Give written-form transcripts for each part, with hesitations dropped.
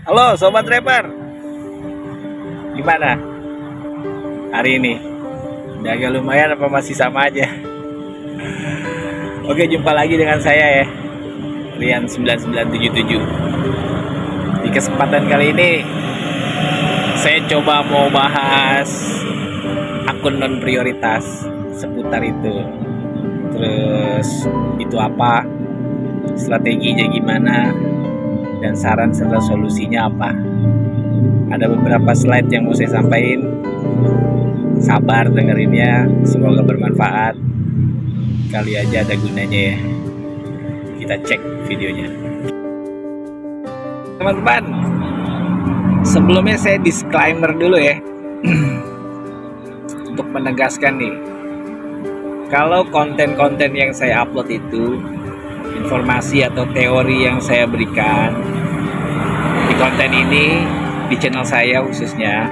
Halo Sobat Rapper, gimana hari ini? Udah agak lumayan apa masih sama aja? Oke, jumpa lagi dengan saya ya, Rian 9977. Di kesempatan kali ini saya coba mau bahas akun non prioritas seputar itu. Terus itu apa? Strateginya gimana? Dan saran serta solusinya apa? Ada beberapa slide yang mau saya sampaikan. Sabar dengerinnya, semoga bermanfaat. Kali aja ada gunanya ya. Kita cek videonya. Teman-teman, sebelumnya saya disclaimer dulu ya. Untuk menegaskan nih, kalau konten-konten yang saya upload itu, informasi atau teori yang saya berikan di konten ini, di channel saya khususnya,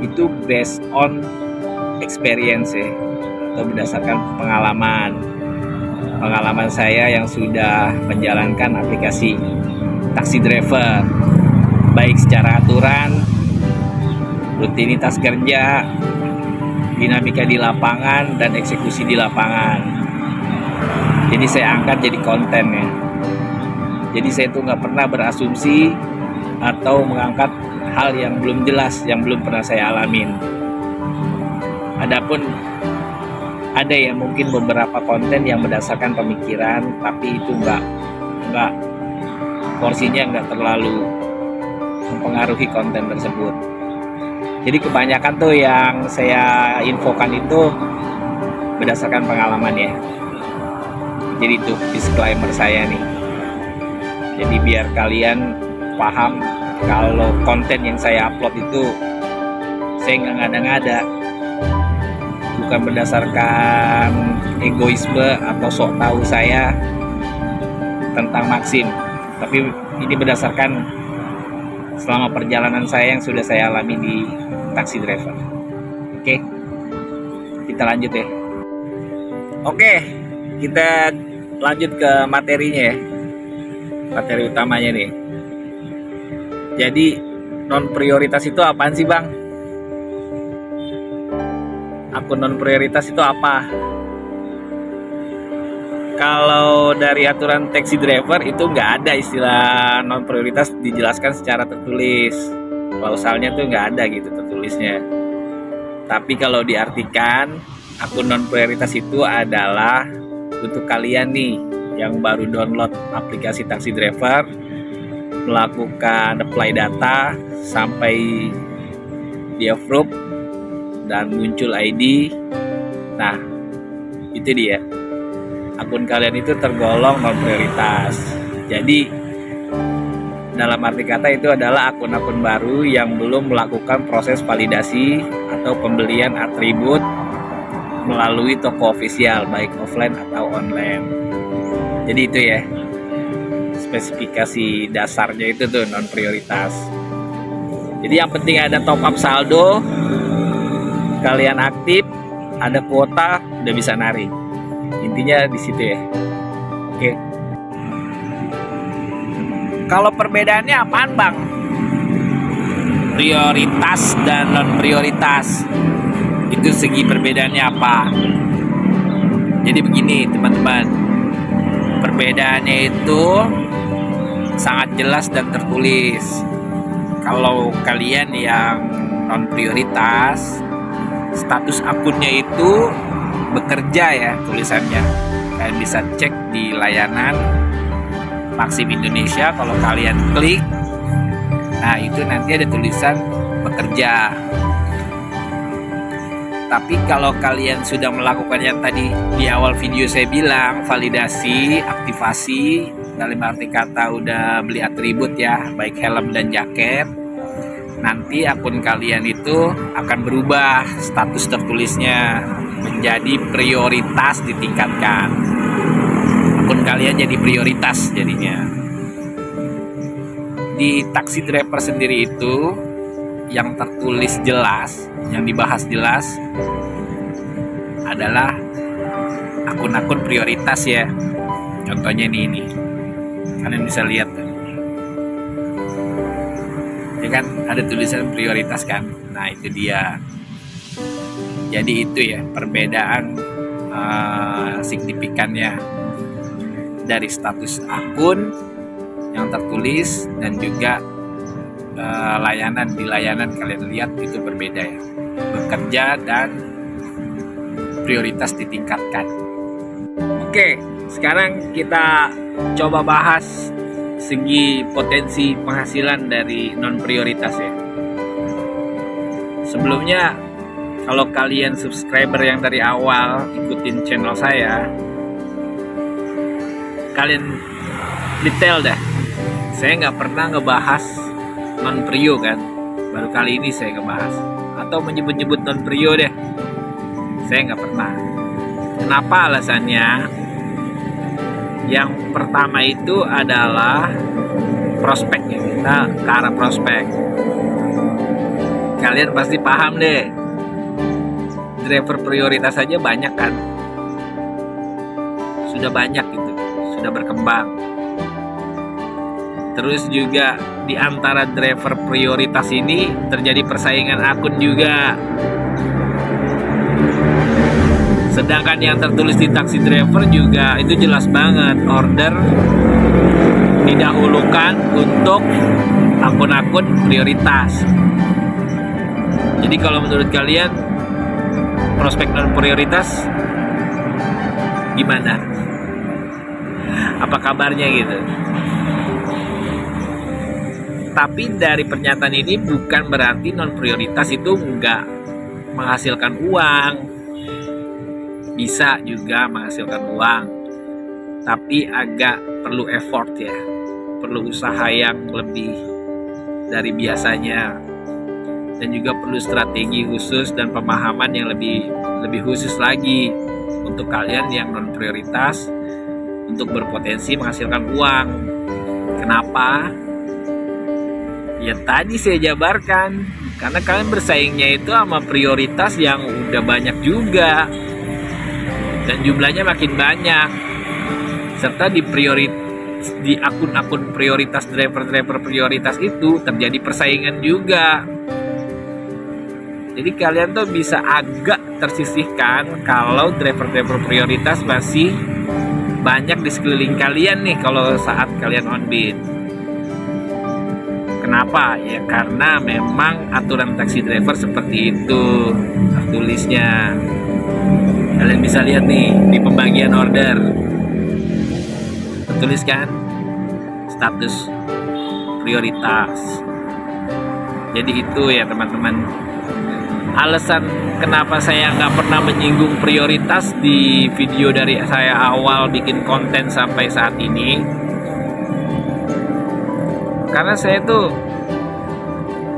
itu based on experience ya, atau berdasarkan pengalaman saya yang sudah menjalankan aplikasi taksi driver, baik secara aturan, rutinitas kerja, dinamika di lapangan, dan eksekusi di lapangan. Jadi saya angkat jadi konten ya. Jadi saya tuh nggak pernah berasumsi atau mengangkat hal yang belum jelas, yang belum pernah saya alamin. Adapun ada ya mungkin beberapa konten yang berdasarkan pemikiran, tapi itu nggak porsinya nggak terlalu mempengaruhi konten tersebut. Jadi kebanyakan tuh yang saya infokan itu berdasarkan pengalaman ya. Jadi itu disclaimer saya nih. Jadi biar kalian paham kalau konten yang saya upload itu saya nggak ngada-ngada, bukan berdasarkan egoisme atau sok tahu saya tentang Maxim, tapi ini berdasarkan selama perjalanan saya yang sudah saya alami di taksi driver. Oke, kita lanjut ya. Oke, kita lanjut ke materinya ya, materi utamanya nih. Jadi non prioritas itu apaan sih bang? Akun non prioritas itu apa? Kalau dari aturan taxi driver itu nggak ada istilah non prioritas dijelaskan secara tertulis. Klausalnya tuh nggak ada gitu tertulisnya. Tapi kalau diartikan, akun non prioritas itu adalah untuk kalian nih yang baru download aplikasi taksi driver, melakukan apply data sampai di approve dan muncul ID. Nah, itu dia. Akun kalian itu tergolong non prioritas. Jadi dalam arti kata itu adalah akun-akun baru yang belum melakukan proses validasi atau pembelian atribut melalui toko ofisial, baik offline atau online. Jadi itu ya, spesifikasi dasarnya itu tuh non prioritas. Jadi yang penting ada top up saldo, kalian aktif, ada kuota, udah bisa narik. Intinya di situ ya. Oke. Kalau perbedaannya apaan bang? Prioritas dan non prioritas. Itu segi perbedaannya apa? Jadi begini teman-teman, perbedaannya itu sangat jelas dan tertulis. Kalau kalian yang non prioritas, status akunnya itu bekerja ya tulisannya. Kalian bisa cek di layanan Maxim Indonesia. Kalau kalian klik, nah itu nanti ada tulisan bekerja. Tapi kalau kalian sudah melakukan yang tadi di awal video saya bilang, validasi, aktivasi, dalam arti kata udah beli atribut ya, baik helm dan jaket, nanti akun kalian itu akan berubah status tertulisnya menjadi prioritas ditingkatkan. Akun kalian jadi prioritas jadinya. Di taksi driver sendiri itu yang tertulis jelas, yang dibahas jelas adalah akun-akun prioritas ya. Contohnya ini kalian bisa lihat ya kan ada tulisan prioritas kan. Nah itu dia. Jadi itu ya perbedaan signifikannya dari status akun yang tertulis dan juga di layanan kalian lihat itu berbeda ya. Bekerja dan prioritas ditingkatkan. Oke, sekarang kita coba bahas segi potensi penghasilan dari non prioritas ya. Sebelumnya kalau kalian subscriber yang dari awal ikutin channel saya, kalian detail dah. Saya nggak pernah ngebahas non prio kan, baru kali ini saya ngebahas. Atau menyebut-nyebut non prio deh, saya nggak pernah. Kenapa alasannya? Yang pertama itu adalah prospeknya, kita ke arah prospek. Kalian pasti paham deh, driver prioritas saja banyak kan, sudah banyak gitu, sudah berkembang. Terus juga di antara driver prioritas ini terjadi persaingan akun juga. Sedangkan yang tertulis di taksi driver juga itu jelas banget order didahulukan untuk akun-akun prioritas. Jadi kalau menurut kalian prospek non prioritas gimana? Apa kabarnya gitu? Tapi dari pernyataan ini bukan berarti non prioritas itu nggak menghasilkan uang. Bisa juga menghasilkan uang, tapi agak perlu effort ya, perlu usaha yang lebih dari biasanya, dan juga perlu strategi khusus dan pemahaman yang lebih khusus lagi untuk kalian yang non prioritas untuk berpotensi menghasilkan uang. Kenapa? Ya tadi saya jabarkan, karena kalian bersaingnya itu sama prioritas yang udah banyak juga dan jumlahnya makin banyak, serta di akun-akun prioritas driver prioritas itu terjadi persaingan juga. Jadi kalian tuh bisa agak tersisihkan kalau driver prioritas masih banyak di sekeliling kalian nih kalau saat kalian on bid. Kenapa? Ya karena memang aturan taksi driver seperti itu tertulisnya. Kalian bisa lihat nih di pembagian order, tertulis kan status prioritas. Jadi itu ya teman-teman, alasan kenapa saya nggak pernah menyinggung prioritas di video dari saya awal bikin konten sampai saat ini, karena saya tuh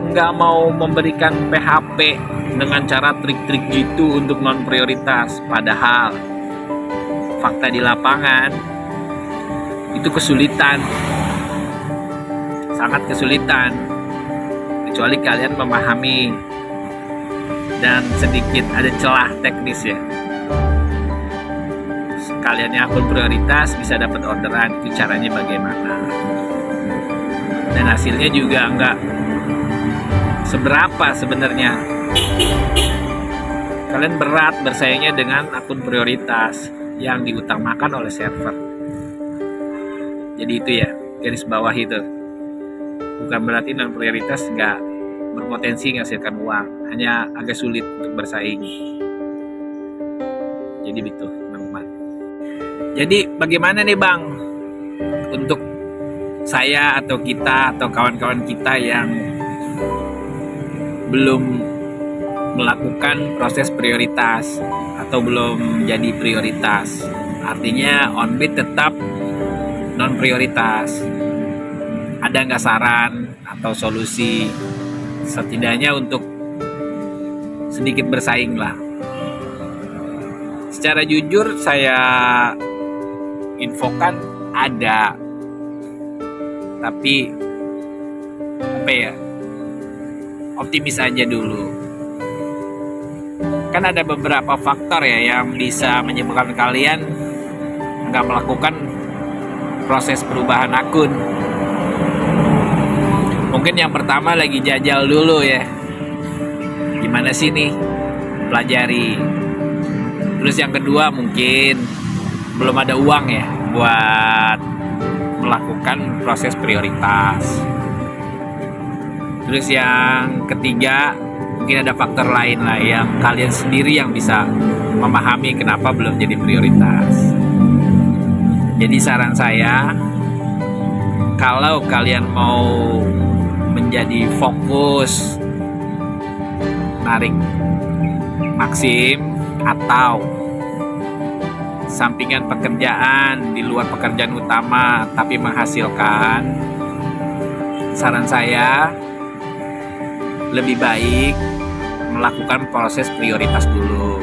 nggak mau memberikan PHP dengan cara trik-trik gitu untuk non prioritas. Padahal fakta di lapangan itu kesulitan, sangat kesulitan, kecuali kalian memahami dan sedikit ada celah teknis ya. Kalian yang akun prioritas bisa dapat orderan, itu caranya bagaimana, dan hasilnya juga nggak seberapa sebenarnya. Kalian berat bersaingnya dengan akun prioritas yang diutamakan oleh server. Jadi itu ya, garis bawah itu. Bukan berarti non prioritas nggak berpotensi menghasilkan uang, hanya agak sulit untuk bersaing. Jadi itu teman-teman. Jadi bagaimana nih Bang untuk saya atau kita atau kawan-kawan kita yang belum melakukan proses prioritas atau belum jadi prioritas, artinya on bid tetap non prioritas. Ada nggak saran atau solusi setidaknya untuk sedikit bersaing lah? Secara jujur saya infokan ada, tapi apa ya, optimis aja dulu. Kan ada beberapa faktor ya yang bisa menyebabkan kalian nggak melakukan proses perubahan akun. Mungkin yang pertama lagi jajal dulu ya, gimana sih nih, pelajari. Terus yang kedua mungkin belum ada uang ya buat melakukan proses prioritas. Terus yang ketiga mungkin ada faktor lain lah yang kalian sendiri yang bisa memahami kenapa belum jadi prioritas. Jadi saran saya, kalau kalian mau menjadi fokus narik Maxim atau sampingan pekerjaan di luar pekerjaan utama tapi menghasilkan, saran saya lebih baik melakukan proses prioritas dulu.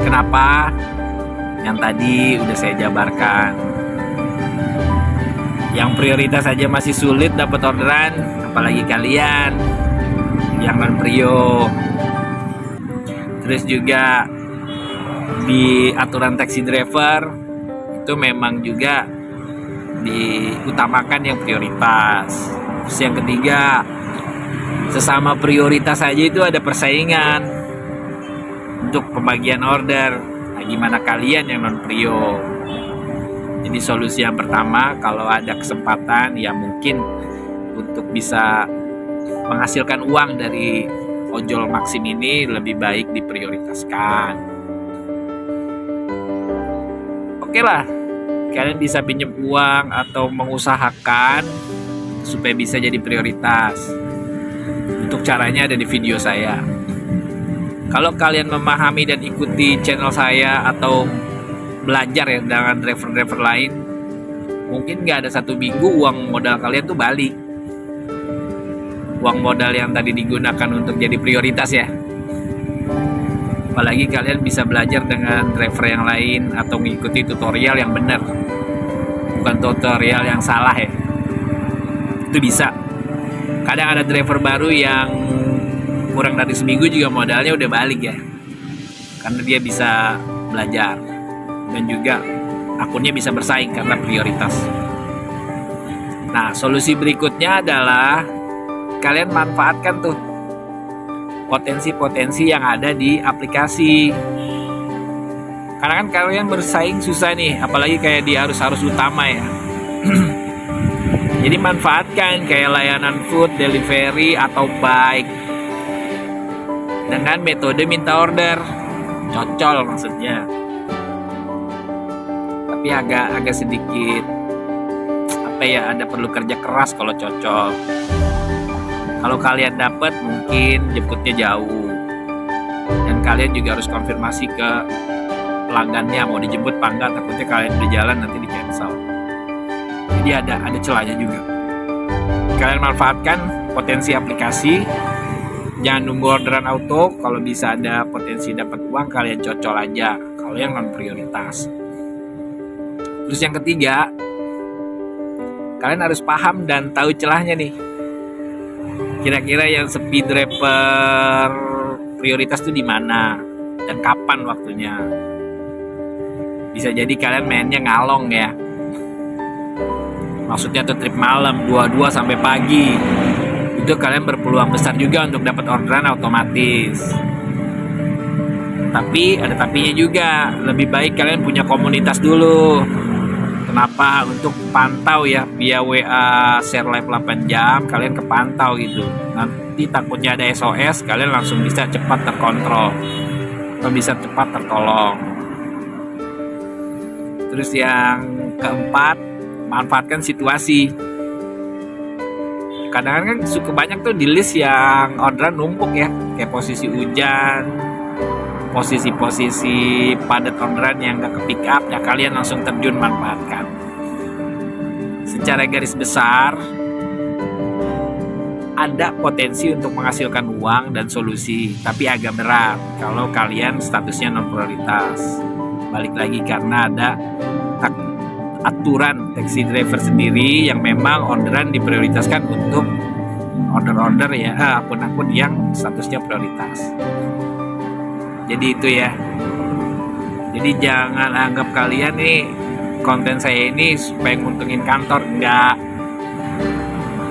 Kenapa? Yang tadi udah saya jabarkan. Yang prioritas aja masih sulit dapat orderan, apalagi kalian yang non prio. Terus juga di aturan taxi driver itu memang juga diutamakan yang prioritas. Terus yang ketiga, sesama prioritas aja itu ada persaingan untuk pembagian order. Nah, gimana kalian yang non prio? Jadi solusi yang pertama, kalau ada kesempatan ya mungkin untuk bisa menghasilkan uang dari ojol Maxim ini lebih baik diprioritaskan. Oke lah, kalian bisa pinjam uang atau mengusahakan supaya bisa jadi prioritas. Untuk caranya ada di video saya. Kalau kalian memahami dan ikuti channel saya atau belajar ya dengan driver-driver lain, mungkin nggak ada 1 minggu uang modal kalian tuh balik. Uang modal yang tadi digunakan untuk jadi prioritas ya. Apalagi kalian bisa belajar dengan driver yang lain atau mengikuti tutorial yang benar, bukan tutorial yang salah ya. Itu bisa. Kadang ada driver baru yang kurang dari seminggu juga modalnya udah balik ya, karena dia bisa belajar dan juga akunnya bisa bersaing karena prioritas. Nah, solusi berikutnya adalah kalian manfaatkan tuh potensi-potensi yang ada di aplikasi. Karena kan kalian bersaing susah nih, apalagi kayak di arus-arus utama ya. Jadi manfaatkan kayak layanan food, delivery, atau bike dengan metode minta order. Cocol maksudnya. Tapi agak sedikit ada perlu kerja keras kalau cocol. Kalau kalian dapat mungkin jemputnya jauh, dan kalian juga harus konfirmasi ke pelanggannya mau dijemput apa enggak, takutnya kalian udah jalan nanti di cancel. Jadi ada celahnya juga. Kalian manfaatkan potensi aplikasi, jangan nunggu orderan auto. Kalau bisa ada potensi dapat uang, kalian cocol aja kalau yang non prioritas. Terus yang ketiga, kalian harus paham dan tahu celahnya nih. Kira-kira yang sepi driver prioritas itu di mana dan kapan waktunya. Bisa jadi kalian mainnya ngalong ya. Maksudnya tuh trip malam 22 sampai pagi. Itu kalian berpeluang besar juga untuk dapat orderan otomatis. Tapi ada tapinya juga. Lebih baik kalian punya komunitas dulu. Kenapa? Untuk pantau ya, via WA share live 8 jam kalian kepantau gitu. Nanti takutnya ada SOS, kalian langsung bisa cepat terkontrol atau bisa cepat tertolong. Terus yang keempat, manfaatkan situasi. Kadang-kadang kan suka banyak tuh di list yang orderan numpuk ya, kayak posisi hujan, posisi-posisi padat orderan yang gak ke pick up, ya kalian langsung terjun manfaatkan. Secara garis besar ada potensi untuk menghasilkan uang dan solusi, tapi agak berat kalau kalian statusnya non prioritas. Balik lagi karena ada aturan taxi driver sendiri yang memang orderan diprioritaskan untuk order-order ya, akun-akun yang statusnya prioritas. Jadi itu ya. Jadi jangan anggap kalian nih konten saya ini supaya nguntungin kantor, enggak.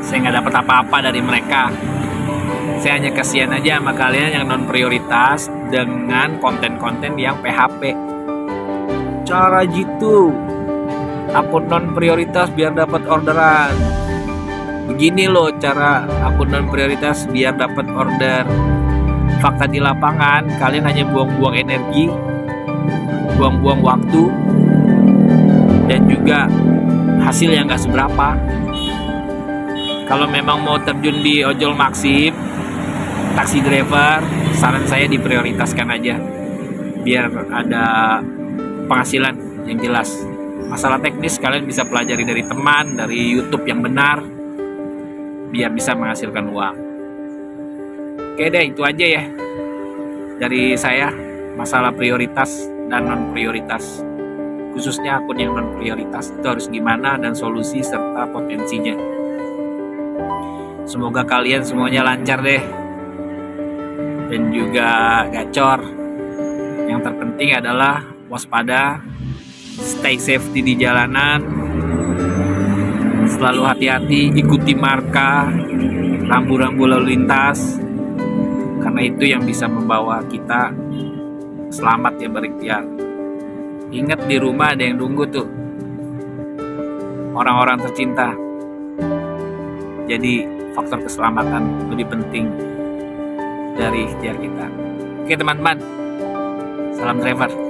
Saya nggak dapat apa-apa dari mereka. Saya hanya kasihan aja sama kalian yang non prioritas dengan konten-konten yang PHP. Cara gitu, akun non prioritas biar dapat orderan. Begini loh cara akun non prioritas biar dapat order. Fakta di lapangan, kalian hanya buang-buang energi, buang-buang waktu, dan juga hasil yang gak seberapa. Kalau memang mau terjun di ojol Maxim, taksi driver, saran saya diprioritaskan aja biar ada penghasilan yang jelas. Masalah teknis kalian bisa pelajari dari teman, dari YouTube yang benar, biar bisa menghasilkan uang. Oke deh, itu aja ya dari saya, masalah prioritas dan non prioritas, khususnya akun yang non prioritas itu harus gimana dan solusi serta potensinya. Semoga kalian semuanya lancar deh dan juga gacor. Yang terpenting adalah waspada, stay safety di jalanan, selalu hati-hati, ikuti marka, rambu-rambu lalu lintas, karena itu yang bisa membawa kita selamat ya berikhtiar. Ingat di rumah ada yang nunggu tuh, orang-orang tercinta. Jadi faktor keselamatan lebih penting dari ikhtiar kita. Oke teman-teman, salam driver.